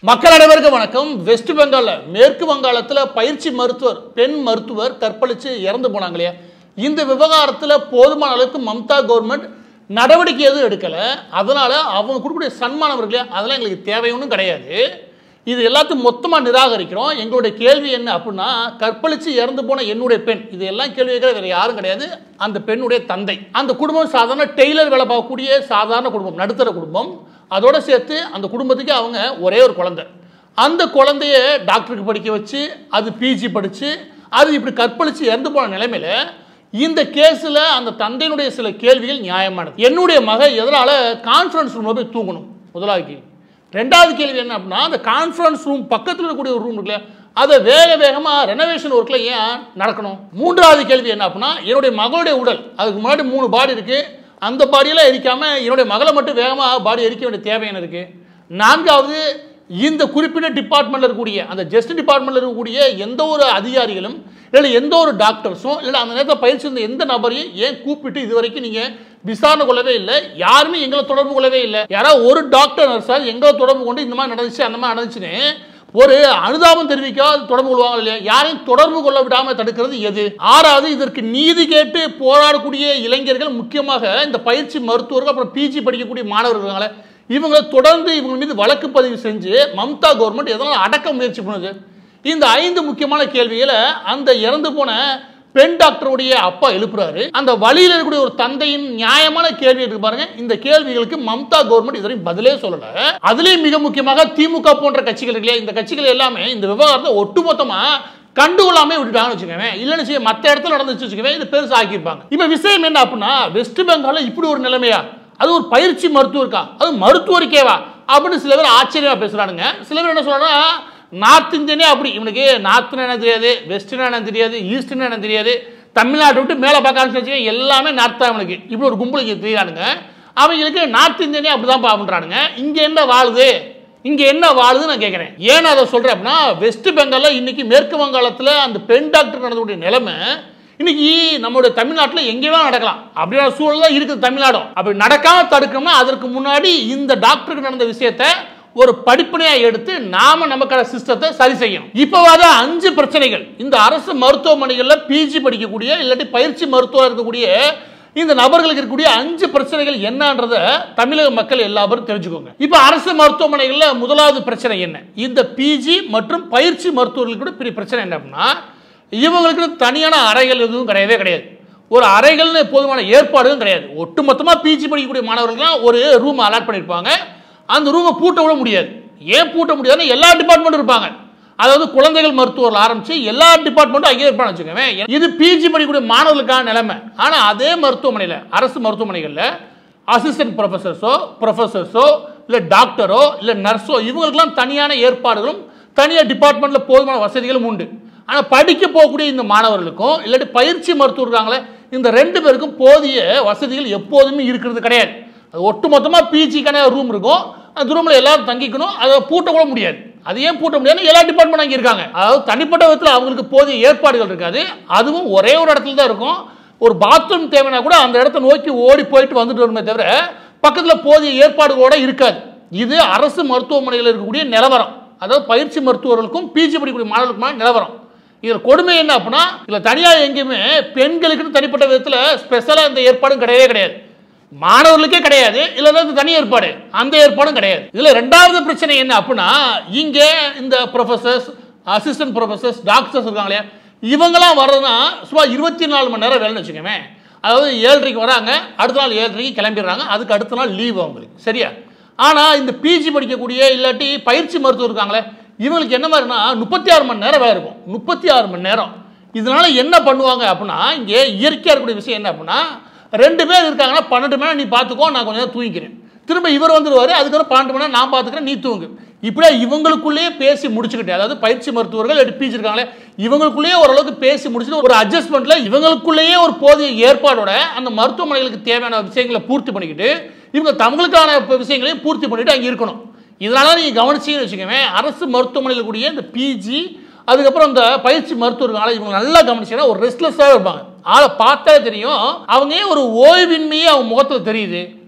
மக்கள் அனைவருக்கும் வணக்கம். வெஸ்ட் பெங்கால்ல மேற்கு வங்காளத்தில் பயிற்சி மருத்துவர் பெண் மருத்துவர் கற்பழிச்சு இறந்து போனாங்க இல்லையா? இந்த விவகாரத்தில் போதுமான அளவுக்கு மம்தா கவர்மெண்ட் நடவடிக்கை எதுவும் எடுக்கலை. அதனால அவங்க கொடுக்கக்கூடிய சன்மானம் இருக்கு இல்லையா, அதெல்லாம் எங்களுக்கு தேவையொன்றும் கிடையாது. இது எல்லாத்தையும் மொத்தமாக நிராகரிக்கிறோம். எங்களுடைய கேள்வி என்ன அப்படின்னா, கற்பழிச்சு இறந்து போன என்னுடைய பெண், இது எல்லாம் கேள்வி கேட்கிற வேறு யாரும் கிடையாது, அந்த பெண்ணுடைய தந்தை. அந்த குடும்பம் சாதாரண டெய்லர் வேலை பார்க்கக்கூடிய சாதாரண குடும்பம், நடுத்தர குடும்பம். அதோட சேர்த்து அந்த குடும்பத்துக்கு அவங்க ஒரே ஒரு குழந்தை. அந்த குழந்தைய டாக்டருக்கு படிக்க வச்சு அது பிஜி படித்து அது இப்படி கற்பழித்து இறந்து போன நிலைமையில் இந்த கேஸில் அந்த தந்தையினுடைய சில கேள்விகள் நியாயமானது. என்னுடைய மகன் எதனால் கான்ஃபரன்ஸ் ரூமில் போய் தூங்கணும்? முதலாவது கேள்வி. ரெண்டாவது கேள்வி என்ன அப்படின்னா, அந்த கான்ஃபரன்ஸ் ரூம் பக்கத்தில் இருக்கக்கூடிய ஒரு ரூம் இருக்குல்ல, அதை வேகமாக ரெனோவேஷன் ஒர்க்கில் ஏன் நடக்கணும்? மூன்றாவது கேள்வி என்ன அப்படின்னா, என்னுடைய மகளுடைய உடல், அதுக்கு முன்னாடி 3 பாடி இருக்குது, அந்த பாடியெல்லாம் எரிக்காமல் என்னுடைய மகளை மட்டும் வேகமாக பாடி எரிக்க வேண்டிய தேவை என்ன இருக்குது? நான்காவது, இந்த குறிப்பிட்ட டிபார்ட்மெண்ட்டில் இருக்கக்கூடிய அந்த ஜஸ்ட் டிபார்ட்மெண்ட்டில் இருக்கக்கூடிய எந்த ஒரு அதிகாரிகளும் இல்லை எந்த ஒரு டாக்டர்ஸும் இல்லை அந்த நேரத்தில் பயிற்சி இருந்த எந்த நபரையும் ஏன் கூப்பிட்டு இது வரைக்கும் நீங்கள் விசாரணை கொள்ளவே இல்லை? யாருமே எங்களை தொடர்பு கொள்ளவே இல்லை. யாராவது ஒரு டாக்டர் நர்ஸாக எங்களை தொடர்பு கொண்டு இந்த மாதிரி நடந்துச்சு அந்த மாதிரி நடந்துச்சுன்னு ஒரு அனுதாபம் தெரிவிக்காத தொடர்பு கொள்வாங்க இல்லையா? யாரையும் தொடர்பு கொள்ள விடாமல் தடுக்கிறது எது? ஆறாவது, இதற்கு நீதி கேட்டு போராடக்கூடிய இளைஞர்கள், முக்கியமாக இந்த பயிற்சி மருத்துவர்கள் அப்புறம் பிஜி படிக்கக்கூடிய மாணவர்கள், இவங்களை தொடர்ந்து இவங்க மீது வழக்கு பதிவு செஞ்சு மம்தா கவர்மெண்ட் எதனால் அடக்க முயற்சி பண்ணுது? இந்த 5 முக்கியமான கேள்விகளை அந்த இறந்து போன பெண் டாக்டருடைய அப்பா எழுப்புறாரு. அந்த வழியில் இருக்கக்கூடிய ஒரு தந்தையின் நியாயமான கேள்வி இருக்கு பாருங்க. இந்த கேள்விகளுக்கு மம்தா கவர்மெண்ட் இதுவரை பதிலே சொல்லல. அதுலயும் மிக முக்கியமாக திமுக போன்ற கட்சிகள் இருக்கு, இந்த கட்சிகள் எல்லாமே இந்த விவகாரத்தை ஒட்டுமொத்தமா கண்டுகொள்ளாம விட்டுட்டாங்கன்னு வச்சுக்கோங்க. இல்லைன்னு செய்ய மற்ற இடத்துல நடந்துச்சு வச்சுக்கவே இது பெருசு ஆக்கியிருப்பாங்க. இப்ப விஷயம் என்ன அப்படின்னா, வெஸ்ட் பெங்கால்ல இப்படி ஒரு நிலைமையா? அது ஒரு பயிற்சி மருத்துவருக்கா? அது மருத்துவருக்கேவா அப்படின்னு சில பேர் ஆச்சரியமா பேசுறானுங்க. சில பேர் என்ன சொல்றாங்கன்னா, நார்த் இந்தியனே அப்படி, இவனுக்கு நார்த்னு என்ன தெரியாது, வெஸ்ட்னு என்ன தெரியாது, ஈஸ்ட்னு என்ன தெரியாது, தமிழ்நாட்டை விட்டு மேலே பார்க்க ஆரம்பிச்சு எல்லாமே நார்த் தான் அவனுக்கு. இப்படி ஒரு கும்பலுக்கு தெரியானுங்க. அவங்களுக்கு நார்த் இந்தியனே அப்படிதான் அப்படின்றானுங்க. இங்கே என்ன வாழுது, இங்கே என்ன வாழுதுன்னு நான் கேட்குறேன். ஏன் அதை சொல்கிறேன் அப்படின்னா, வெஸ்ட் பெங்காலில் இன்னைக்கு மேற்கு வங்காளத்தில் அந்த பெண் டாக்டர் நடந்தக்கூடிய நிலைமை இன்னைக்கு நம்மளுடைய தமிழ்நாட்டில் எங்கேயுமே நடக்கலாம் அப்படியான சூழல் தான் இருக்குது தமிழ்நாடும். அப்படி நடக்காம தடுக்கணும்னா அதற்கு முன்னாடி இந்த டாக்டருக்கு நடந்த விஷயத்த ஒரு படிப்பனையா எடுத்து நாம நமக்கான சிஸ்டத்தை சரி செய்யணும். இப்போவாத 5 பிரச்சனைகள் இந்த அரசு மருத்துவமனைகளில் பிஜி படிக்கக்கூடிய இல்லாட்டி பயிற்சி மருத்துவம் இருக்கக்கூடிய இந்த நபர்களுக்கு இருக்கக்கூடிய 5 பிரச்சனைகள் என்னன்றத தமிழக மக்கள் எல்லாரும் தெரிஞ்சுக்கோங்க. இப்போ அரசு மருத்துவமனைகளில் முதலாவது பிரச்சனை என்ன? இந்த பிஜி மற்றும் பயிற்சி மருத்துவர்களுக்கு பெரிய பிரச்சனை என்ன அப்படின்னா, இவங்களுக்கு தனியான அறைகள் எதுவும் கிடையவே கிடையாது. ஒரு அறைகள்னு போதுமான ஏற்பாடுகளும் கிடையாது. ஒட்டுமொத்தமாக பிஜி படிக்கக்கூடிய மாணவர்கள்லாம் ஒரு ரூம் அலாட் பண்ணியிருப்பாங்க. அந்த ரூமை பூட்ட விட முடியாது. ஏன் பூட்ட முடியாதுன்னு எல்லா டிபார்ட்மெண்ட்டும் இருப்பாங்க. அதாவது குழந்தைகள் மருத்துவர்கள் ஆரம்பிச்சு எல்லா டிபார்ட்மெண்ட்டும் அங்கேயே இருப்பான்னு வச்சுக்கோங்க. இது பிஜி படிக்கக்கூடிய மாணவர்களுக்கான நிலைமை. ஆனால் அதே மருத்துவமனையில், அரசு மருத்துவமனைகளில் அசிஸ்டன்ட் ப்ரொஃபஸர்ஸோ இல்லை டாக்டரோ இல்லை நர்ஸோ இவங்களுக்கெல்லாம் தனியான ஏற்பாடுகளும் தனியார் டிபார்ட்மெண்ட்டில் போதுமான வசதிகளும் உண்டு. ஆனால் படிக்க போகக்கூடிய இந்த மாணவர்களுக்கும் இல்லாட்டி பயிற்சி மருத்துவர் இருக்காங்களே, இந்த 2 பேருக்கும் போதிய வசதிகள் எப்போதுமே இருக்கிறது கிடையாது. அது ஒட்டுமொத்தமாக பிஜிக்கான ரூம் இருக்கும், அந்த ரூமில் எல்லாரும் தங்கிக்கணும், அதை பூட்ட கூட முடியாது. அது ஏன் பூட்ட முடியாது? எல்லா டிபார்ட்மெண்ட் அங்கே இருக்காங்க. அதாவது தனிப்பட்ட விதத்தில் அவங்களுக்கு போதிய ஏற்பாடுகள் இருக்காது. அதுவும் ஒரே ஒரு இடத்துல தான் இருக்கும். ஒரு பாத்ரூம் தேவைன்னா கூட அந்த இடத்த நோக்கி ஓடி போயிட்டு வந்துட்டு வருமே தவிர பக்கத்தில் போதிய ஏற்பாடுகளோட இருக்காது. இது அரசு மருத்துவமனையில் இருக்கக்கூடிய நிலவரம். அதாவது பயிற்சி மருத்துவர்களுக்கும் பிஜி படிக்கக்கூடிய மாணவர்களுக்குமான நிலவரம். இதில் கொடுமை என்ன அப்படின்னா, இதில் தனியாக எங்கேயுமே பெண்களுக்குன்னு தனிப்பட்ட விதத்தில் ஸ்பெஷலாக இந்த ஏற்பாடும் கிடையவே கிடையாது. மாணவர்களுக்கே கிடையாது. இல்லைன்னா தனி ஏற்பாடு, அந்த ஏற்பாடும் கிடையாது. இதில் 2வது பிரச்சனை என்ன அப்படின்னா, இங்கே இந்த ப்ரொஃபஸர்ஸ், அசிஸ்டன்ட் ப்ரொஃபஸர்ஸ், டாக்டர்ஸ் இருக்காங்களே, இவங்கெல்லாம் வர்றதுன்னா சுமார் 24 மணி நேரம் வேலைன்னு வச்சுக்கோங்க. அதாவது 7:30 வராங்க, அடுத்த நாள் 7:30 கிளம்பிடுறாங்க, அதுக்கு அடுத்த நாள் லீவ் அவங்களுக்கு, சரியா? ஆனால் இந்த பிஜி படிக்கக்கூடிய இல்லாட்டி பயிற்சி மருத்துவர் இருக்காங்களே, இவங்களுக்கு என்ன மாதிரினா 36 மணி நேரம் வேலை இருக்கும். 36 மணி நேரம். இதனால என்ன பண்ணுவாங்க அப்படின்னா, இங்கே இயற்கையாக இருக்கக்கூடிய விஷயம் என்ன அப்படின்னா, 2 பேர் இருக்காங்கன்னா 12 மணி நேரம் நீ பார்த்துக்கோ, நான் கொஞ்சம் நேரம் தூங்கிக்கிறேன், திரும்ப இவர் வந்துடுவார், அதுக்கப்புறம் 12 மணி நேரம் நான் பார்த்துக்கிறேன், நீ தூங்கு. இப்படியே இவங்களுக்குள்ளேயே பேசி முடிச்சுக்கிட்டு, அதாவது பயிற்சி மருத்துவர்கள் பிஜி இருக்காங்களே, இவங்களுக்குள்ளேயே ஓரளவுக்கு பேசி முடிச்சுட்டு ஒரு அட்ஜஸ்ட்மெண்ட்ல இவங்களுக்குள்ளேயே ஒரு போதிய ஏற்பாடோட அந்த மருத்துவமனைகளுக்கு தேவையான விஷயங்களை பூர்த்தி பண்ணிக்கிட்டு இவங்க தங்களுக்கான விஷயங்களையும் பூர்த்தி பண்ணிட்டு அங்கே இருக்கணும். இதனால நீங்கள் கவனிச்சிங்கன்னு வச்சுக்கோங்க, அரசு மருத்துவமனையில் கூடிய இந்த பிஜி அதுக்கப்புறம் இந்த பயிற்சி மருத்துவர்களால் இவங்க நல்லா கவனிச்சீங்கன்னா ஒரு ரெஸ்ட்லெஸ்ஸாக இருப்பாங்க. ஆளை பார்த்தாலே தெரியும் அவங்க ஒரு ஓய்வின்மையே அவங்க முகத்தில் தெரியுது.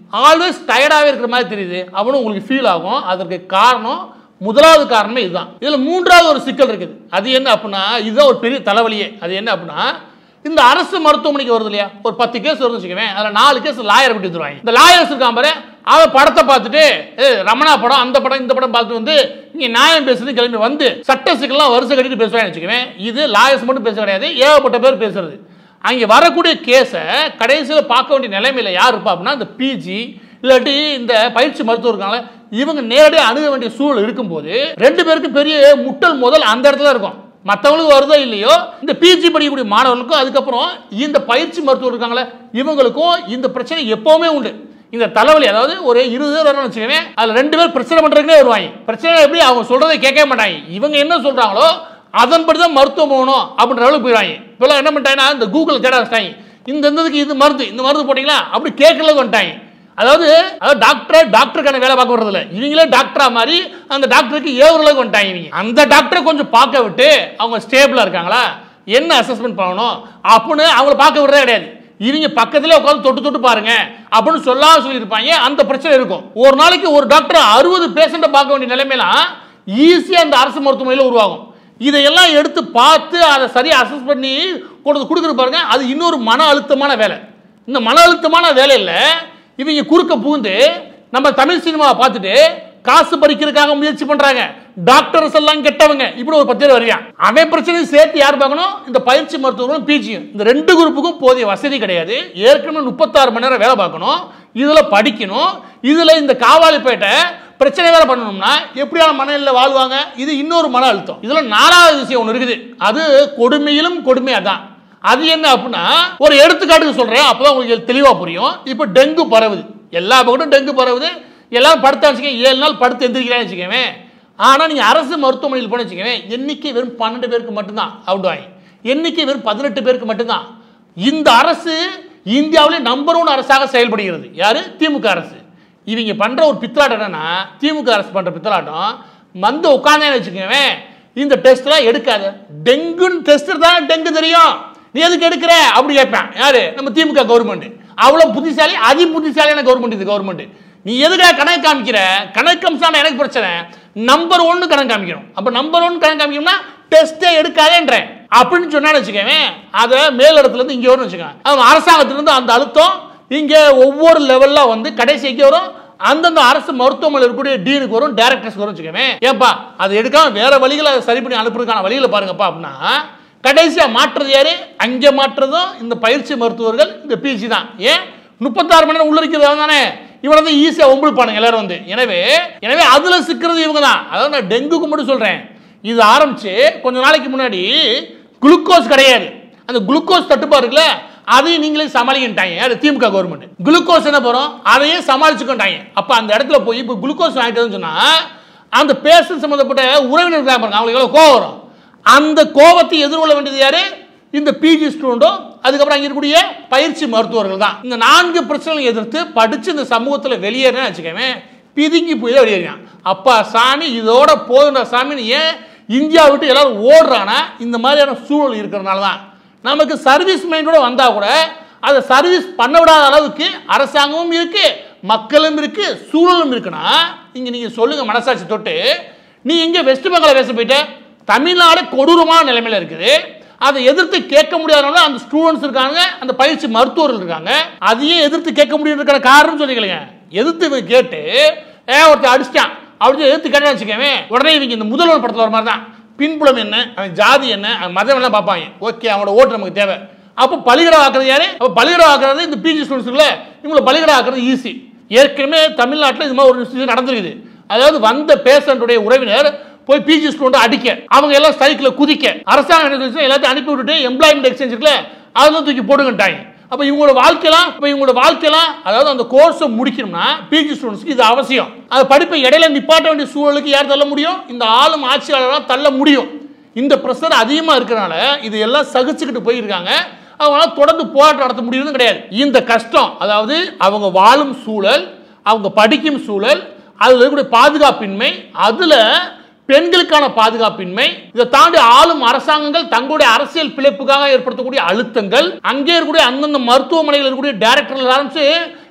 ஆல்வேஸ் டயர்டாகவே இருக்கிற மாதிரி தெரியுது. அவனும் உங்களுக்கு ஃபீல் ஆகும். அதற்கு காரணம் முதலாவது காரணமே இதுதான். இதுல மூன்றாவது ஒரு சிக்கல் இருக்குது. அது என்ன அப்படின்னா, இதுதான் ஒரு பெரிய தலைவலியே. அது என்ன அப்படின்னா, இந்த அரசு மருத்துவமனைக்கு வருது இல்லையா, ஒரு 10 கேஸ் வருதுன்னு வச்சுக்கவேன், அதில் 4 கேஸ் லாயர் விட்டு வந்துருவாங்க. இந்த லாயர்ஸ் இருக்கான் பாரு, அவன் படத்தை பார்த்துட்டு ரமணா படம் அந்த படம் இந்த படம் பார்த்துட்டு வந்து இங்கே நியாயம் பேசுறது கிளம்பி வந்து சட்ட சிக்கல்லாம் வருஷம் கட்டிட்டு பேசுவான்னு வச்சுக்கவேன். இது லாயர்ஸ் மட்டும் பேச கிடையாது, ஏகப்பட்ட பேர் பேசுறது. அங்கே வரக்கூடிய கேஸை கடைசியில் பார்க்க வேண்டிய நிலைமையில் யார் இருப்பா அப்படின்னா, இந்த பிஜி இல்லாட்டி இந்த பயிற்சி மருத்துவர் இருக்காங்க, இவங்க நேரடியாக அணுக வேண்டிய சூழல் இருக்கும்போது 2 பேருக்கும் பெரிய முட்டல் முதல் அந்த இடத்துல இருக்கும். மற்றவங்களுக்கு வருதோ இல்லையோ, இந்த பிஜி படிக்கக்கூடிய மாணவர்களுக்கும் அதுக்கப்புறம் இந்த பயிற்சி மருத்துவர் இருக்காங்களே இவங்களுக்கும் இந்த பிரச்சனை எப்பவுமே உண்டு. இந்த தலைவலி, அதாவது ஒரு 20 பேர் வரணும்னு வச்சுக்கவேன், அதில் 2 பேர் பிரச்சனை பண்ணுறதுக்கே வருவாங்க. பிரச்சனை எப்படி, அவங்க சொல்றதை கேட்க மாட்டாங்க. இவங்க என்ன சொல்றாங்களோ அதன்படி தான் மருத்துவம் போகணும் அப்படின்ற அளவுக்கு போயிடுவாங்க. இப்போலாம் என்ன பண்ணிட்டாங்கன்னா, இந்த கூகுள் தேட வச்சிட்டாங்க, இந்த இது மருந்து, இந்த மருந்து போட்டிங்களா அப்படி கேட்கல வந்துட்டாங்க. அதாவது டாக்டருக்கான வேலை பார்க்க வர்றது இல்லை, இவங்களே டாக்டரா மாதிரி அந்த டாக்டருக்கு ஏவுறளவுக்கு வந்துட்டாங்க. இவங்க அந்த டாக்டரை கொஞ்சம் பார்க்க விட்டு அவங்க ஸ்டேபிளா இருக்காங்களா, என்ன அசஸ்மெண்ட் பண்ணணும் அப்படின்னு அவங்கள பார்க்க விடுறதே கிடையாது. இவங்க பக்கத்துல உட்காந்து தொட்டு பாருங்க அப்படின்னு சொல்லாம சொல்லியிருப்பாங்க. அந்த பிரச்சனை இருக்கும். ஒரு நாளைக்கு ஒரு டாக்டர் 60 பேஷண்ட்டை பார்க்க வேண்டிய நிலைமையெல்லாம் ஈஸியா அந்த அரசு மருத்துவமனையில் உருவாகும். இதையெல்லாம் எடுத்து பார்த்து அதை சரியா அசஸ் பண்ணி கொடுக்குறது பாருங்க, அது இன்னொரு மன அழுத்தமான வேலை. இந்த மன அழுத்தமான வேலையில் இவங்க குறுக்க புகுந்து நம்ம தமிழ் சினிமாவை பார்த்துட்டு காசு பறிக்கிறதுக்காக முயற்சி பண்றாங்க. டாக்டர்ஸ் எல்லாம் கெட்டவங்க, இப்படி ஒரு 10 பேர் வருவாங்க. அவன் பிரச்சனையும் சேர்த்து யார் பார்க்கணும், இந்த பயிற்சி மருத்துவர்களும் பிஜியும். இந்த 2 குரூப்புக்கும் போதிய வசதி கிடையாது. ஏற்கனவே 36 மணி நேரம் வேலை பார்க்கணும், இதுல படிக்கணும், இதுல இந்த காவாலிப்பேட்டை பிரச்சனை வேலை பண்ணணும்னா எப்படியான மனநிலையில் வாழ்வாங்க. இது இன்னொரு மன அழுத்தம். இதுல 4வது விஷயம் ஒன்று இருக்குது, அது கொடுமையிலும் கொடுமை. அதான் அது என்ன அப்படின்னா, ஒரு எடுத்துக்காட்டுக்கு சொல்றேன், அப்பதான் உங்களுக்கு தெளிவா புரியும். இப்ப டெங்கு பரவுது, எல்லா பக்கமும் டெங்கு பரவுது, எல்லாரும் படுத்தா வச்சுக்கேன், 7 நாள் படுத்து எந்திரிக்கிறான்னு வச்சுக்கவேன். ஆனா நீங்க அரசு மருத்துவமனையில் போன வச்சுக்கவேன், எண்ணிக்கை வெறும் 12 பேருக்கு மட்டும்தான் அவுட் ஆகி, எண்ணிக்கை வெறும் 18 பேருக்கு மட்டும்தான். இந்த அரசு இந்தியாவிலே நம்பர் 1 அரசாக செயல்படுகிறது. யாரு? திமுக அரசு. இவங்க பண்ற ஒரு பித்தலாட்டம் என்னன்னா, திமுக அரசு பண்ற பித்தலாட்டம், வந்து உட்கார்ந்தேன்னு வச்சுக்கவேன், இந்த டெஸ்ட் எல்லாம் எடுக்காது. டெங்குன்னு டெஸ்ட் தான் டெங்கு தெரியும், நீ எதுக்கு எடுக்கிற அப்படி கேட்பேன். யாரு? நம்ம திமுக கவர்மெண்ட். அவ்வளவு புத்திசாலி, அதி புத்திசாலியான கவர்மெண்ட் இது. கவர்மெண்ட் நீ எதுக்காக கணக்கு காமிக்கிற? கணக்கு காமிச்சா எனக்கு பிரச்சனை, நம்பர் 1 கணக்கு காமிக்கணும். அப்ப நம்பர் 1 கணக்கு காமிக்கணும்னா டெஸ்டே எடுக்காதேன்றேன் அப்படின்னு சொன்னா வச்சுக்கவேன், அதை மேலிடத்துல இருந்து இங்க வரும்னு வச்சுக்கேன். அவன் அரசாங்கத்திலிருந்து அந்த அழுத்தம் இங்க ஒவ்வொரு லெவல்ல வந்து கடைசி எங்கே வரும், அந்தந்த அரசு மருத்துவமனையில் இருக்கக்கூடிய டீனுக்கு வரும், டைரக்டர்ஸ்க்கு வரும் வச்சுக்கவேன். ஏப்பா அது எடுக்காம வேற வழிகளை சரி பண்ணி அனுப்புறதுக்கான வழிகளை பாருங்கப்பா அப்படின்னா, கடைசியா மாற்றுறது யாரு? அங்கே மாற்றுறதும் இந்த பயிற்சி மருத்துவர்கள், இந்த பிஜி தான். ஏன் 36 மணி நேரம் உள்ள இருக்கிறது தானே, இவனை வந்து ஈஸியா ஒம்பிழுப்பானுங்க எல்லாரும் வந்து. எனவே அதுல சிக்கிறது இவங்க தான். அதாவது நான் டெங்குக்கு மட்டும் சொல்றேன், இது ஆரம்பிச்சு கொஞ்ச நாளைக்கு முன்னாடி குளுக்கோஸ் கிடையாது, அந்த குளுக்கோஸ் தட்டுப்பாடு இருக்குல்ல, அதையும் நீங்களே சமாளிக்கிட்டாங்க. யாரு? திமுக கவர்மெண்ட். குளுக்கோஸ் என்ன போறோம், அதையும் சமாளிச்சுக்கிட்டாங்க. அப்ப அந்த இடத்துல போய் இப்போ குளுக்கோஸ் வாங்கிட்டு சொன்னா அந்த பேஷண்ட் சம்பந்தப்பட்ட உறவினர் பாருங்க, அவங்களுக்கு எவ்வளவு கோவம் வரும். அந்த கோபத்தை எதிர்கொள்ள வேண்டியது யாரு? இந்த பிஜி ஸ்டூடெண்டும் அதுக்கப்புறம் அங்கே இருக்கக்கூடிய பயிற்சி மருத்துவர்கள் தான். இந்த 4 பிரச்சனைகளை எதிர்த்து படிச்சு இந்த சமூகத்தில் வெளியேறேன்னு வச்சுக்கவேன், பிதுங்கி போய் தான் வெளியேறான். அப்பா சாமி இதோட போதுன்ற சாமி, ஏன் இந்தியா விட்டு எல்லாரும் ஓடுறானா இந்த மாதிரியான சூழல் இருக்கிறதுனால தான். நமக்கு சர்வீஸ் மைண்டோட வந்தா கூட அதை சர்வீஸ் பண்ண விடாத அளவுக்கு அரசாங்கமும் இருக்கு, மக்களும் இருக்கு, சூழலும் இருக்குன்னா இங்க நீங்க சொல்லுங்க மனசாட்சி தொட்டு, நீ இங்க வெஸ்ட் பெங்கால பேச போயிட்ட, தமிழ்நாடு கொடூரமான நிலைமையில இருக்குது, அதை எதிர்த்து கேட்க முடியாதனால அந்த ஸ்டூடெண்ட்ஸ் இருக்காங்க, அந்த பயிற்சி மருத்துவர்கள் இருக்காங்க, அதையே எதிர்த்து கேட்க முடியுற காரணம் சொல்லிக்கலங்க. எதிர்த்து கேட்டு ஒருத்தர் அடிச்சிட்டான் அப்படின்னு எதிர்த்து கேட்டா வச்சுக்கவே, உடனே இவங்க இந்த முதல்வர் படத்தில் வர மாதிரி தான், பின்புலம் என்ன, அவன் ஜாதி என்ன, மதம் எல்லாம் பார்ப்பாங்க. ஓகே, அவனோட ஓட்டு நமக்கு தேவை. அப்போ பலிகடை ஆக்குறது யாரு? அப்போ பலிகடை ஆக்குறது இந்த பிஜி ஸ்டூடெண்ட்ஸ்ல. இவங்களை பலிகடை ஆக்குறது ஈஸி. ஏற்கனவே தமிழ்நாட்டில் இது மாதிரி ஒரு இன்சிடென்ட் நடந்திருக்குது. அதாவது வந்த பேஷண்ட்டுடைய உறவினர் போய் பிஜி ஸ்டூடெண்ட் அடிக்க, அவங்க எல்லாம் சைக்கிள குதிக்க, அரசாங்கம் என்ன சொல்லுச்சு, எல்லாத்தையும் அனுப்பி விட்டுட்டு எம்ப்ளாய்மெண்ட் எக்ஸ்சேஞ்ச் இருக்குல்ல, அதெல்லாம் தூக்கி போடுங்கட்டாங்க. அப்போ இவங்களோட வாழ்க்கையெல்லாம் அதாவது அந்த கோர்ஸை முடிக்கணும்னா பிஜி ஸ்டூடெண்ட்ஸ்க்கு இது அவசியம். அது படிப்பை இடையில நிப்பாட்ட வேண்டிய சூழலுக்கு யார் தள்ள முடியும்? இந்த ஆளும் ஆட்சியாளரால் தள்ள முடியும். இந்த பிரஷர் அதிகமாக இருக்கிறனால இது எல்லாம் சகிச்சுக்கிட்டு போயிருக்காங்க. அவங்களால தொடர்ந்து போராட்டம் நடத்த முடியும்னு கிடையாது. இந்த கஷ்டம், அதாவது அவங்க வாழும் சூழல், அவங்க படிக்கும் சூழல், அதில் இருக்கக்கூடிய பாதுகாப்பின்மை, அதில் பெண்களுக்கான பாதுகாப்பின்மை, இதை தாண்டி ஆளும் அரசாங்கங்கள் தங்களுடைய அரசியல் பிழைப்புக்காக ஏற்படுத்தக்கூடிய அழுத்தங்கள், அங்கே இருக்கக்கூடிய அந்தந்த மருத்துவமனையில் இருக்கக்கூடிய டைரக்டர்கள் ஆரம்பிச்சு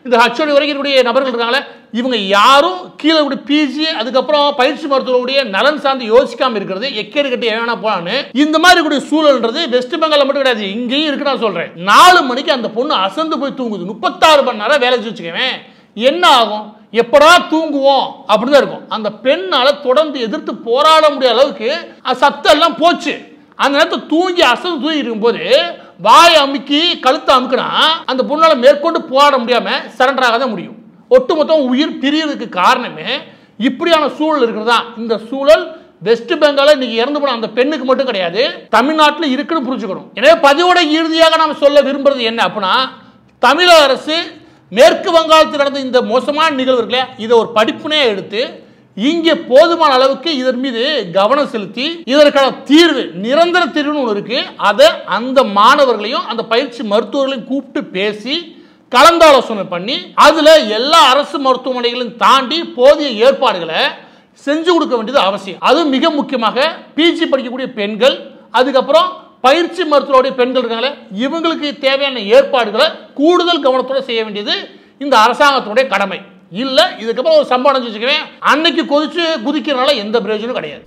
இந்த ஹச்ஓடி வரைக்கும் இருக்கக்கூடிய நபர்கள் இருக்காங்களே, இவங்க யாரும் கீழே கூட பிஜி அதுக்கப்புறம் பயிற்சி மருத்துவருடைய நலன் சார்ந்து யோசிக்காம இருக்கிறது எக்கேடு கட்டி வேணா போலான்னு இந்த மாதிரி கூடிய சூழல்ன்றது வெஸ்ட் பெங்கால் மட்டும் கிடையாது, இங்கேயும் இருக்கு. நான் சொல்றேன் 4 மணிக்கு அந்த பொண்ணு அசந்து போய் தூங்குது. 36 மணி நேரம் வேலை செஞ்சு வச்சுக்கவேன், என்ன ஆகும்? எப்படா தூங்குவோம் அப்படிதான் இருக்கும். அந்த பெண்ணால தொடர்ந்து எதிர்த்து போராட முடியாத அளவுக்கு சத்தம் எல்லாம் போச்சு. அந்த நேரத்தில் தூங்கி அசந்து தூங்கி இருக்கும்போது வாய் அமுக்கி கழுத்தை அமுக்கினா அந்த பொண்ணால மேற்கொண்டு போராட முடியாம சரண்டர் ஆக தான் முடியும். ஒட்டுமொத்தம் உயிர் பிரியறதுக்கு காரணமே இப்படியான சூழல் இருக்கிறதா. இந்த சூழல் வெஸ்ட் பெங்கால இன்னைக்கு இறந்து போன அந்த பெண்ணுக்கு மட்டும் கிடையாது, தமிழ்நாட்டில் இருக்குன்னு புரிஞ்சுக்கணும். எனவே பதிவோட இறுதியாக நாம் சொல்ல விரும்புறது என்ன அப்படின்னா, தமிழக அரசு மேற்கு வங்காளத்தில் நடந்த இந்த மோசமான நிகழ்வு இருக்குல்ல, இதை ஒரு படிப்புனே எடுத்து இங்கே போதுமான அளவுக்கு இதன் மீது கவனம் செலுத்தி இதற்கான தீர்வு, நிரந்தர தீர்வுன்னு ஒன்று இருக்கு, அதை அந்த மாணவர்களையும் அந்த பயிற்சி மருத்துவர்களையும் கூப்பிட்டு பேசி கலந்தாலோசனை பண்ணி அதுல எல்லா அரசு மருத்துவமனைகளையும் தாண்டி போதிய ஏற்பாடுகளை செஞ்சு கொடுக்க வேண்டியது அவசியம். அது மிக முக்கியமாக பிஜி படிக்கக்கூடிய பெண்கள், அதுக்கப்புறம் பயிற்சி மருத்துவருடைய பெண்கள் இருக்காங்களே, இவங்களுக்கு தேவையான ஏற்பாடுகளை கூடுதல் கவனத்தோடு செய்ய வேண்டியது இந்த அரசாங்கத்தினுடைய கடமை. இல்லை இதுக்கப்புறம் ஒரு சம்பவம் வச்சுக்கவே அன்னைக்கு கொதிச்சு குதிக்கிறனால எந்த பிரயோஜனம் கிடையாது.